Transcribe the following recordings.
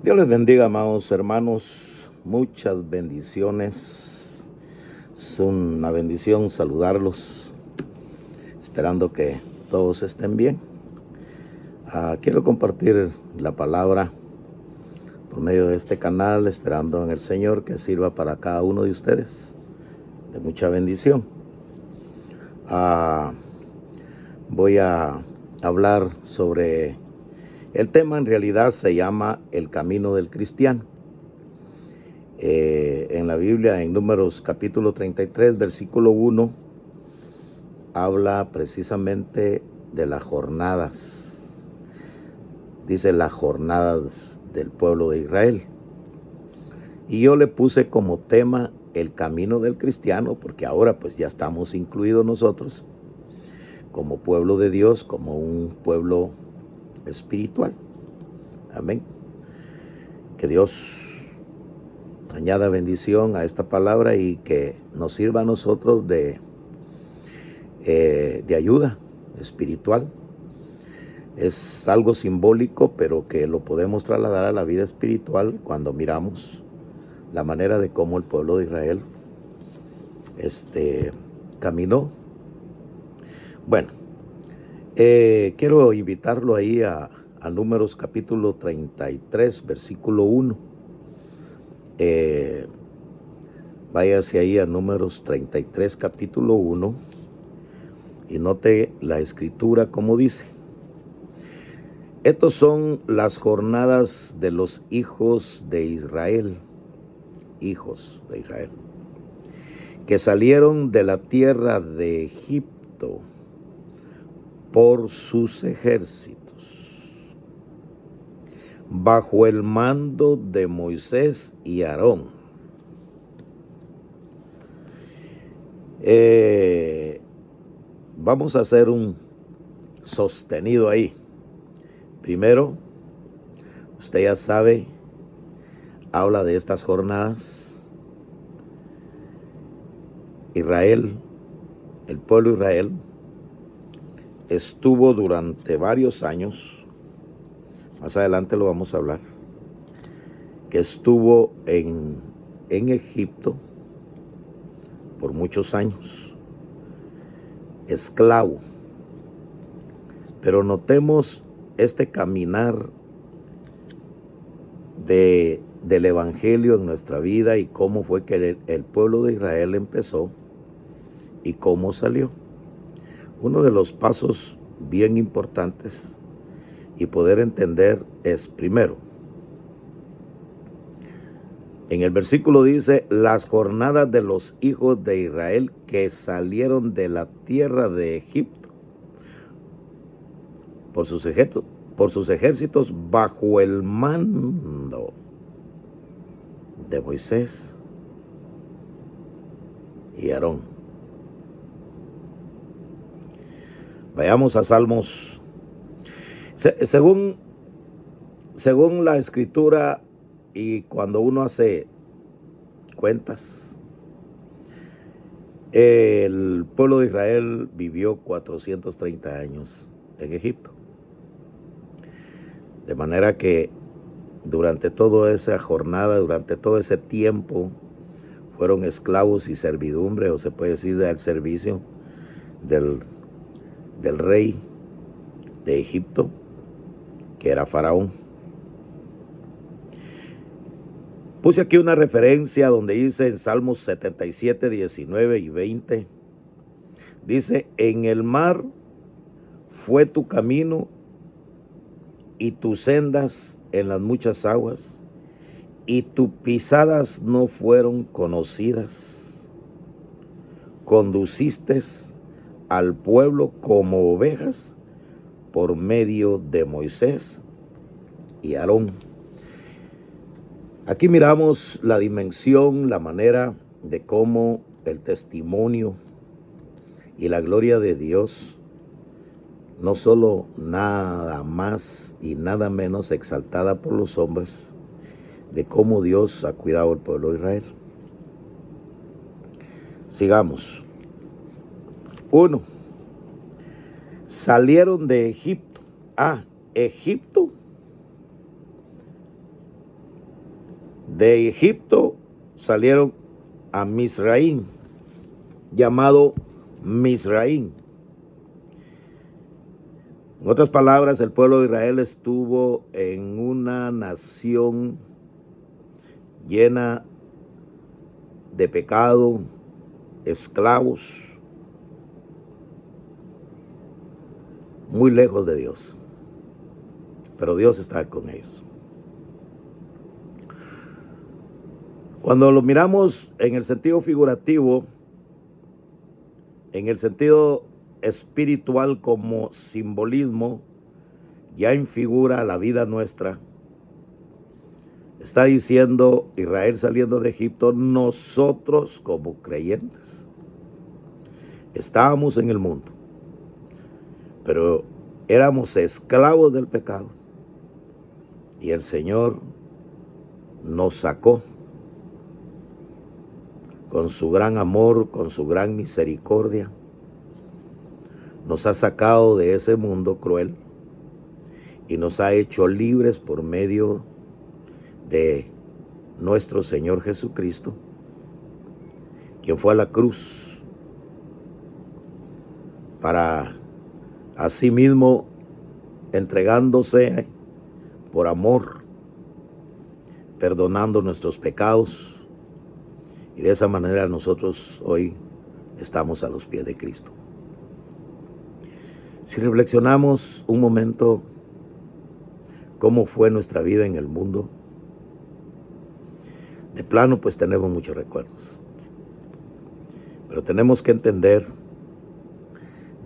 Dios les bendiga, amados hermanos. Muchas bendiciones. Es una bendición saludarlos, esperando que todos estén bien. Quiero compartir la palabra por medio de este canal, esperando en el Señor que sirva para cada uno de ustedes de mucha bendición. Voy a hablar sobre el tema. En realidad se llama el camino del cristiano. En la Biblia, en Números capítulo 33, versículo 1, habla precisamente de las jornadas. Dice las jornadas del pueblo de Israel. Y yo le puse como tema el camino del cristiano, porque ahora pues ya estamos incluidos nosotros como pueblo de Dios, como un pueblo espiritual. Amén. Que Dios añada bendición a esta palabra y que nos sirva a nosotros de ayuda espiritual. Es algo simbólico, pero que lo podemos trasladar a la vida espiritual cuando miramos la manera de cómo el pueblo de Israel caminó. Bueno, quiero invitarlo ahí a Números capítulo 33, versículo 1. Váyase ahí a Números 33, capítulo 1, y note la escritura como dice: Estos son las jornadas de los hijos de Israel, que salieron de la tierra de Egipto por sus ejércitos, bajo el mando de Moisés y Aarón. Vamos a hacer un sostenido ahí. Primero, usted ya sabe, habla de estas jornadas. Israel, el pueblo de Israel, estuvo durante varios años, más adelante lo vamos a hablar, que estuvo en Egipto por muchos años, esclavo. Pero notemos este caminar del evangelio en nuestra vida y cómo fue que el pueblo de Israel empezó y cómo salió. Uno de los pasos bien importantes y poder entender es, primero, en el versículo dice: las jornadas de los hijos de Israel que salieron de la tierra de Egipto por sus ejércitos bajo el mando de Moisés y Aarón. Vayamos a Salmos. Según la escritura, y cuando uno hace cuentas, el pueblo de Israel vivió 430 años en Egipto. De manera que durante toda esa jornada, durante todo ese tiempo, fueron esclavos y servidumbre, o se puede decir al servicio del rey de Egipto, que era Faraón. Puse aquí una referencia donde dice en Salmos 77, 19 y 20, dice: en el mar fue tu camino y tus sendas en las muchas aguas, y tus pisadas no fueron conocidas. Conduciste al pueblo como ovejas por medio de Moisés y Aarón. Aquí miramos la dimensión, la manera de cómo el testimonio y la gloria de Dios, no solo nada más y nada menos exaltada por los hombres, de cómo Dios ha cuidado al pueblo de Israel. Sigamos. 1. Salieron de Egipto. Egipto De Egipto salieron a Misraín, llamado Misraín. En otras palabras, el pueblo de Israel estuvo en una nación llena de pecado, esclavos, muy lejos de Dios. Pero Dios está con ellos. Cuando lo miramos en el sentido figurativo, en el sentido espiritual como simbolismo, ya en figura la vida nuestra, está diciendo Israel saliendo de Egipto, nosotros como creyentes estábamos en el mundo, pero éramos esclavos del pecado y el Señor nos sacó con su gran amor, con su gran misericordia. Nos ha sacado de ese mundo cruel y nos ha hecho libres por medio de nuestro Señor Jesucristo, quien fue a la cruz para asimismo entregándose por amor, perdonando nuestros pecados. Y de esa manera nosotros hoy estamos a los pies de Cristo. Si reflexionamos un momento cómo fue nuestra vida en el mundo, de plano pues tenemos muchos recuerdos. Pero tenemos que entender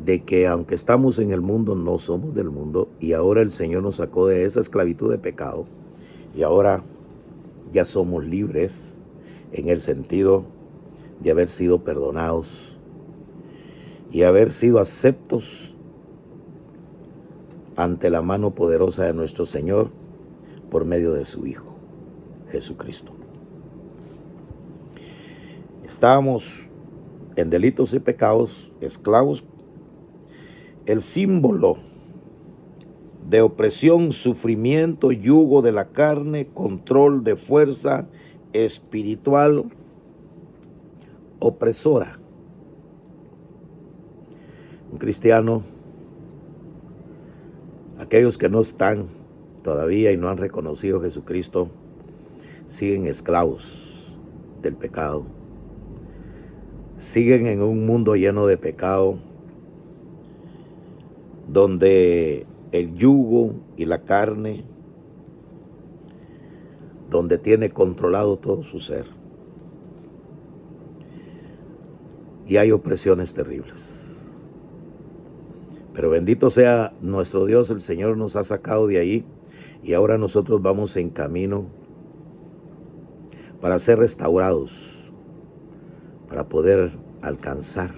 de que aunque estamos en el mundo, no somos del mundo. Y ahora el Señor nos sacó de esa esclavitud de pecado. Y ahora ya somos libres en el sentido de haber sido perdonados y haber sido aceptos ante la mano poderosa de nuestro Señor por medio de su Hijo, Jesucristo. Estábamos en delitos y pecados, esclavos, el símbolo de opresión, sufrimiento, yugo de la carne, control de fuerza espiritual opresora. Un cristiano, aquellos que no están todavía y no han reconocido a Jesucristo, siguen esclavos del pecado. Siguen en un mundo lleno de pecado, donde el yugo y la carne, donde tiene controlado todo su ser. Y hay opresiones terribles. Pero bendito sea nuestro Dios, el Señor nos ha sacado de ahí y ahora nosotros vamos en camino para ser restaurados, para poder alcanzar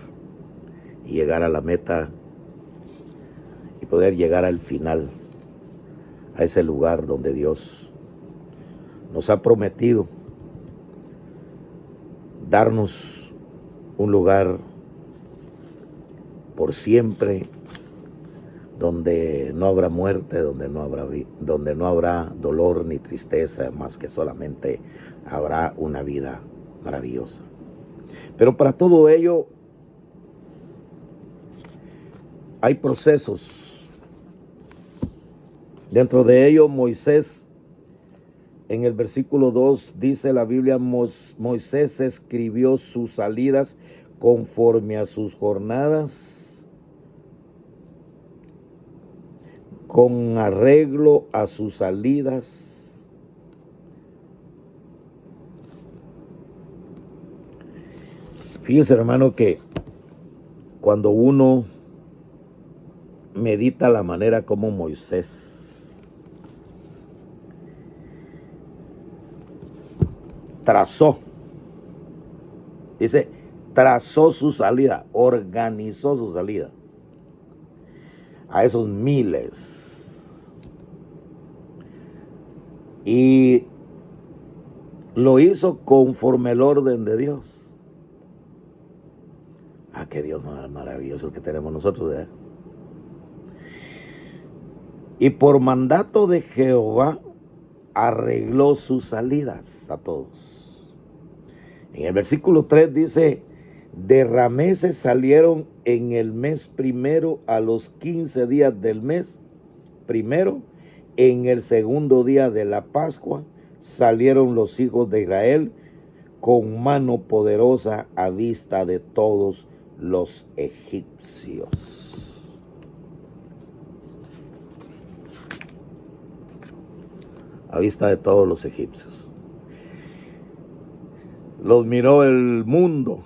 y llegar a la meta y poder llegar al final, a ese lugar donde Dios nos ha prometido darnos un lugar por siempre, donde no habrá muerte, donde no habrá dolor ni tristeza, más que solamente habrá una vida maravillosa. Pero para todo ello hay procesos. Dentro de ello, Moisés, en el versículo 2, dice la Biblia, Moisés escribió sus salidas conforme a sus jornadas, con arreglo a sus salidas. Fíjese, hermano, que cuando uno medita la manera como Moisés trazó su salida, organizó su salida a esos miles y lo hizo conforme al orden de Dios. Qué Dios más maravilloso el que tenemos nosotros, ¿eh? Y por mandato de Jehová arregló sus salidas a todos. En el versículo 3 dice, de Rameses salieron en el mes primero a los 15 días del mes primero, en el segundo día de la Pascua, salieron los hijos de Israel con mano poderosa a vista de todos los egipcios. A vista de todos los egipcios. Los miró el mundo,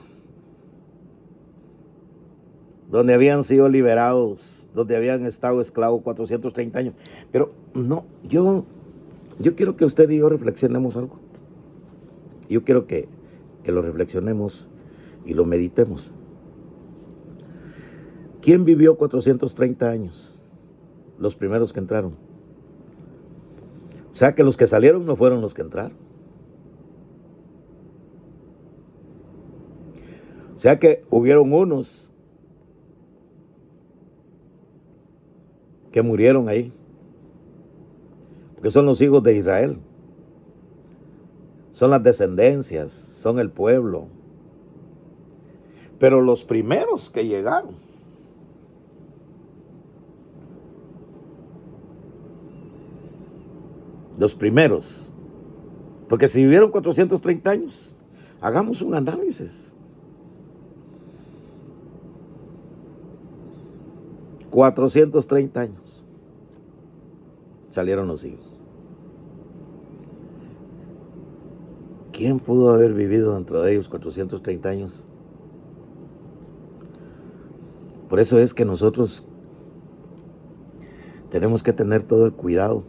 donde habían sido liberados, donde habían estado esclavos 430 años. Pero no, yo quiero que usted y yo reflexionemos algo. Yo quiero que lo reflexionemos y lo meditemos. ¿Quién vivió 430 años? Los primeros que entraron. O sea que los que salieron no fueron los que entraron. O sea que hubieron unos que murieron ahí, porque son los hijos de Israel, son las descendencias, son el pueblo. Pero los primeros que llegaron, los primeros, porque si vivieron 430 años, hagamos un análisis. 430 años salieron los hijos. ¿Quién pudo haber vivido dentro de ellos 430 años? Por eso es que nosotros tenemos que tener todo el cuidado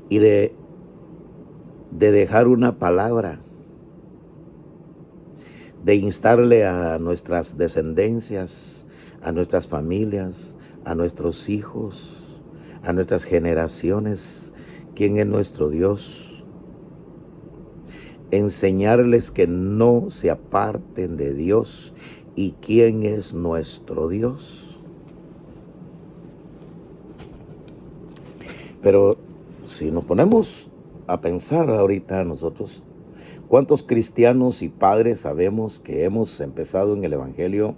y de dejar una palabra, de instarle a nuestras descendencias, a nuestras familias, a nuestros hijos, a nuestras generaciones, quién es nuestro Dios. Enseñarles que no se aparten de Dios y quién es nuestro Dios. Pero si nos ponemos a pensar ahorita nosotros, ¿cuántos cristianos y padres sabemos que hemos empezado en el Evangelio?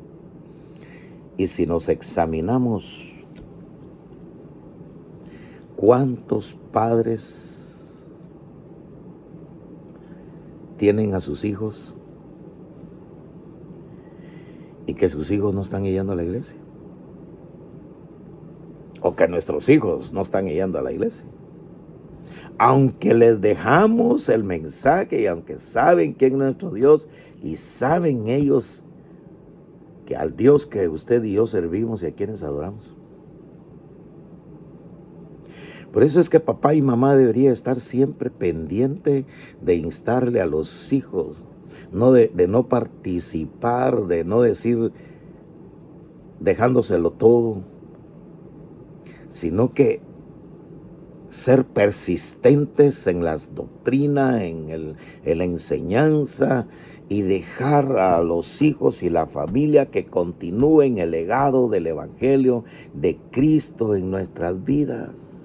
Y si nos examinamos, ¿cuántos padres tienen a sus hijos y que sus hijos no están yendo a la iglesia? O que nuestros hijos no están yendo a la iglesia. Aunque les dejamos el mensaje y aunque saben quién es nuestro Dios y saben ellos que al Dios que usted y yo servimos y a quienes adoramos. Por eso es que papá y mamá debería estar siempre pendiente de instarle a los hijos, no de no participar, de no decir dejándoselo todo, sino que ser persistentes en las doctrinas, en la enseñanza y dejar a los hijos y la familia que continúen el legado del Evangelio de Cristo en nuestras vidas.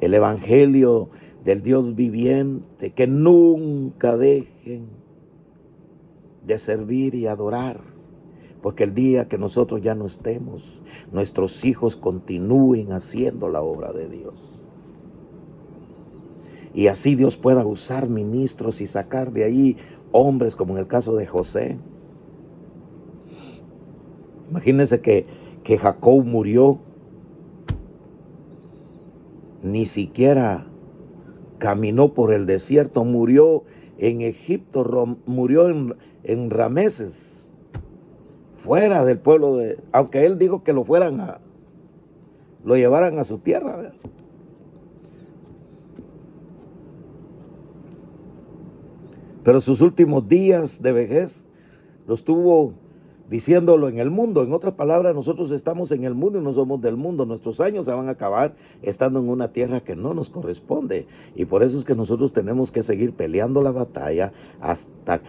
El Evangelio del Dios viviente, que nunca dejen de servir y adorar, porque el día que nosotros ya no estemos, nuestros hijos continúen haciendo la obra de Dios. Y así Dios pueda usar ministros y sacar de ahí hombres como en el caso de José. Imagínense que Jacob murió, ni siquiera caminó por el desierto, murió en Egipto, murió en Rameses, fuera del pueblo de, aunque él dijo que lo llevaran a su tierra, ¿verdad? Pero sus últimos días de vejez los tuvo diciéndolo en el mundo. En otras palabras, nosotros estamos en el mundo y no somos del mundo. Nuestros años se van a acabar estando en una tierra que no nos corresponde. Y por eso es que nosotros tenemos que seguir peleando la batalla hasta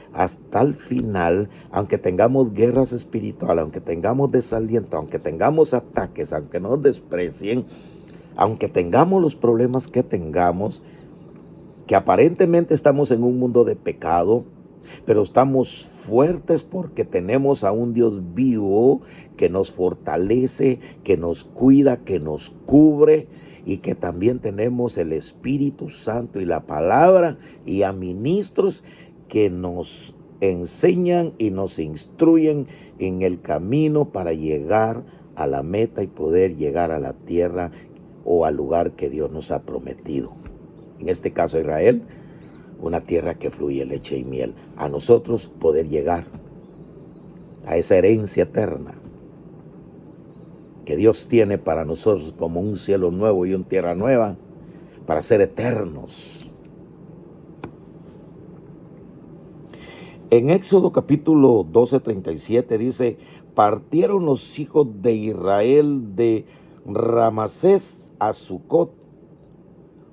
el final, aunque tengamos guerras espirituales, aunque tengamos desaliento, aunque tengamos ataques, aunque nos desprecien, aunque tengamos los problemas que tengamos, que aparentemente estamos en un mundo de pecado, pero estamos fuertes porque tenemos a un Dios vivo que nos fortalece, que nos cuida, que nos cubre, y que también tenemos el Espíritu Santo y la palabra y a ministros que nos enseñan y nos instruyen en el camino para llegar a la meta y poder llegar a la tierra o al lugar que Dios nos ha prometido. En este caso Israel, una tierra que fluye leche y miel. A nosotros poder llegar a esa herencia eterna que Dios tiene para nosotros como un cielo nuevo y una tierra nueva, para ser eternos. En Éxodo capítulo 12:37 dice: partieron los hijos de Israel de Ramasés a Sucot,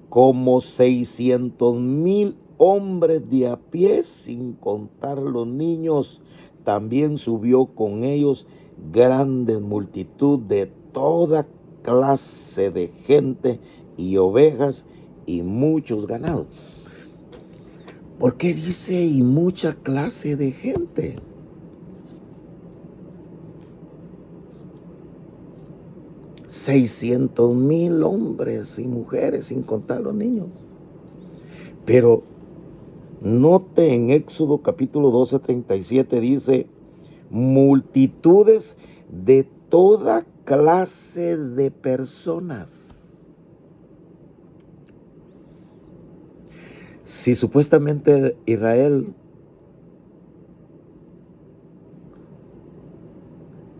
como 600,000 hombres de a pie, sin contar los niños. También subió con ellos grande multitud de toda clase de gente y ovejas y muchos ganados. ¿Por qué dice y mucha clase de gente? $600,000 hombres y mujeres, sin contar los niños. Pero note en Éxodo capítulo 12:37 dice: multitudes de toda clase de personas. Si supuestamente Israel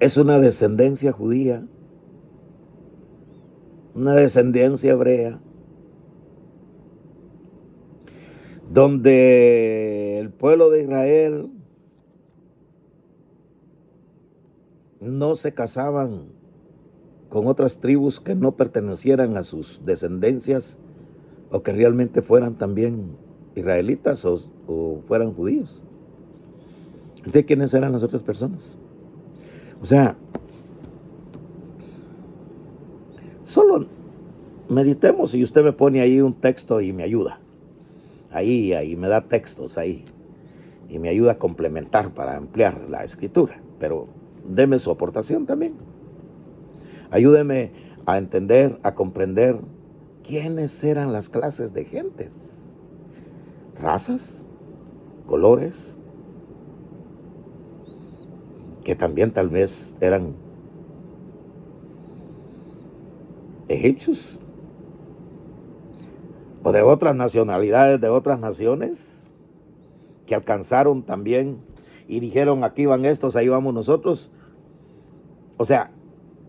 es una descendencia judía, una descendencia hebrea, donde el pueblo de Israel no se casaban con otras tribus que no pertenecieran a sus descendencias o que realmente fueran también israelitas o fueran judíos. ¿De quiénes eran las otras personas? O sea, solo meditemos y usted me pone ahí un texto y me ayuda. Ahí me da textos ahí y me ayuda a complementar para ampliar la escritura. Pero deme su aportación también. Ayúdeme a entender, a comprender quiénes eran las clases de gentes, razas, colores, que también tal vez eran egipcios o de otras nacionalidades, de otras naciones, que alcanzaron también y dijeron: aquí van estos, ahí vamos nosotros. O sea,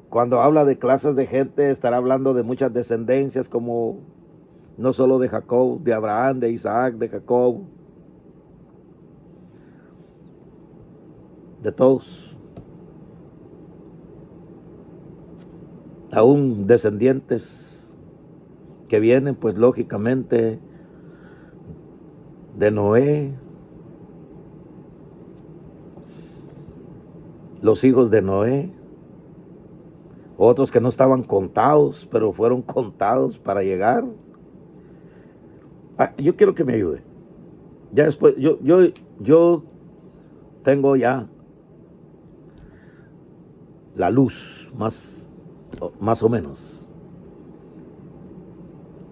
cuando habla de clases de gente, estará hablando de muchas descendencias, como no solo de Jacob, de Abraham, de Isaac, de Jacob, de todos. Aún descendientes que vienen, pues lógicamente, de Noé, los hijos de Noé, otros que no estaban contados, pero fueron contados para llegar. Yo quiero que me ayude. Ya después, yo tengo ya la luz, más o menos.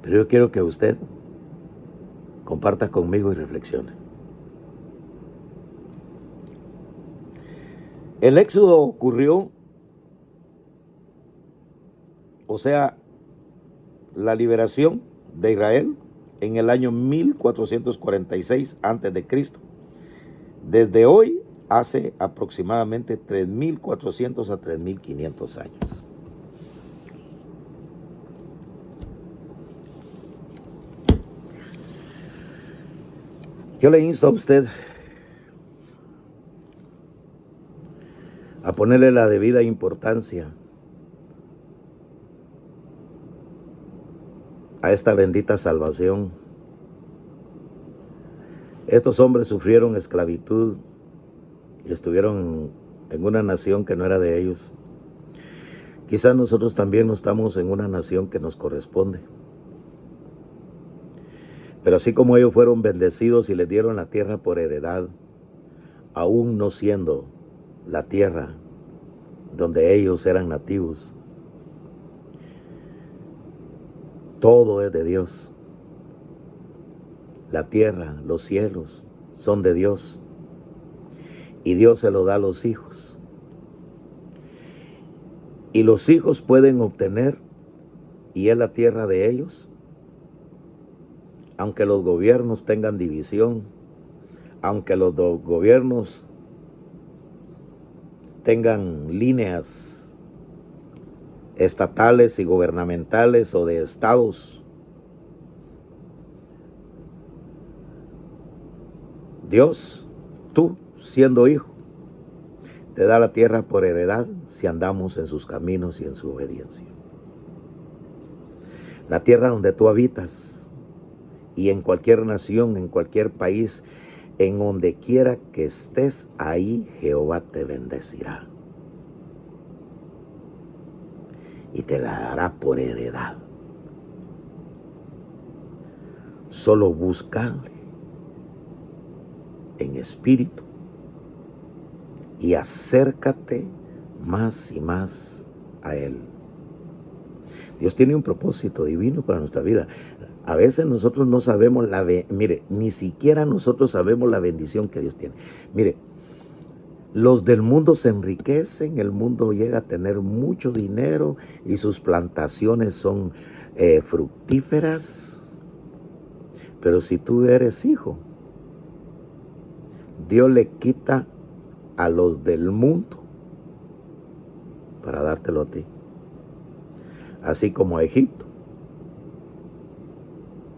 Pero yo quiero que usted comparta conmigo y reflexione. El éxodo ocurrió, o sea, la liberación de Israel en el año 1446 a.C. Desde hoy hace aproximadamente 3,400 a 3,500 años. Yo le insto a usted a ponerle la debida importancia a esta bendita salvación. Estos hombres sufrieron esclavitud y estuvieron en una nación que no era de ellos. Quizás nosotros también no estamos en una nación que nos corresponde. Pero así como ellos fueron bendecidos y les dieron la tierra por heredad, aún no siendo la tierra donde ellos eran nativos, todo es de Dios. La tierra, los cielos son de Dios. Y Dios se lo da a los hijos. Y los hijos pueden obtener, y es la tierra de ellos, aunque los gobiernos tengan división, aunque los gobiernos tengan líneas estatales y gubernamentales o de estados. Dios, tú siendo hijo, te da la tierra por heredad si andamos en sus caminos y en su obediencia. La tierra donde tú habitas y en cualquier nación, en cualquier país, en donde quiera que estés, ahí Jehová te bendecirá. Y te la dará por heredad. Solo búscale en espíritu y acércate más y más a Él. Dios tiene un propósito divino para nuestra vida. A veces nosotros no sabemos ni siquiera nosotros sabemos la bendición que Dios tiene. Mire, los del mundo se enriquecen, el mundo llega a tener mucho dinero y sus plantaciones son fructíferas. Pero si tú eres hijo, Dios le quita a los del mundo para dártelo a ti. Así como a Egipto.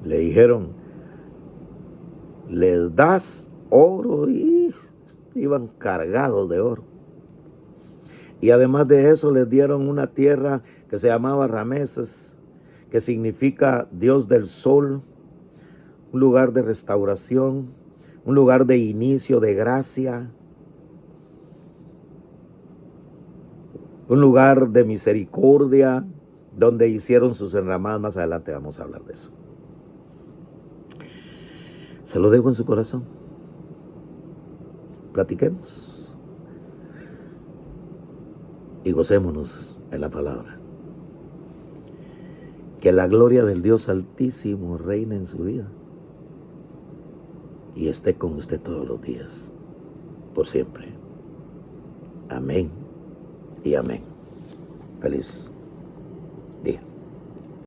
Le dijeron, les das oro, y iban cargados de oro. Y además de eso les dieron una tierra que se llamaba Rameses, que significa Dios del sol, un lugar de restauración, un lugar de inicio de gracia, un lugar de misericordia, donde hicieron sus enramadas. Más adelante vamos a hablar de eso. Se lo dejo en su corazón. Platiquemos y gocémonos en la palabra. Que la gloria del Dios Altísimo reine en su vida y esté con usted todos los días, por siempre. Amén y amén. Feliz día.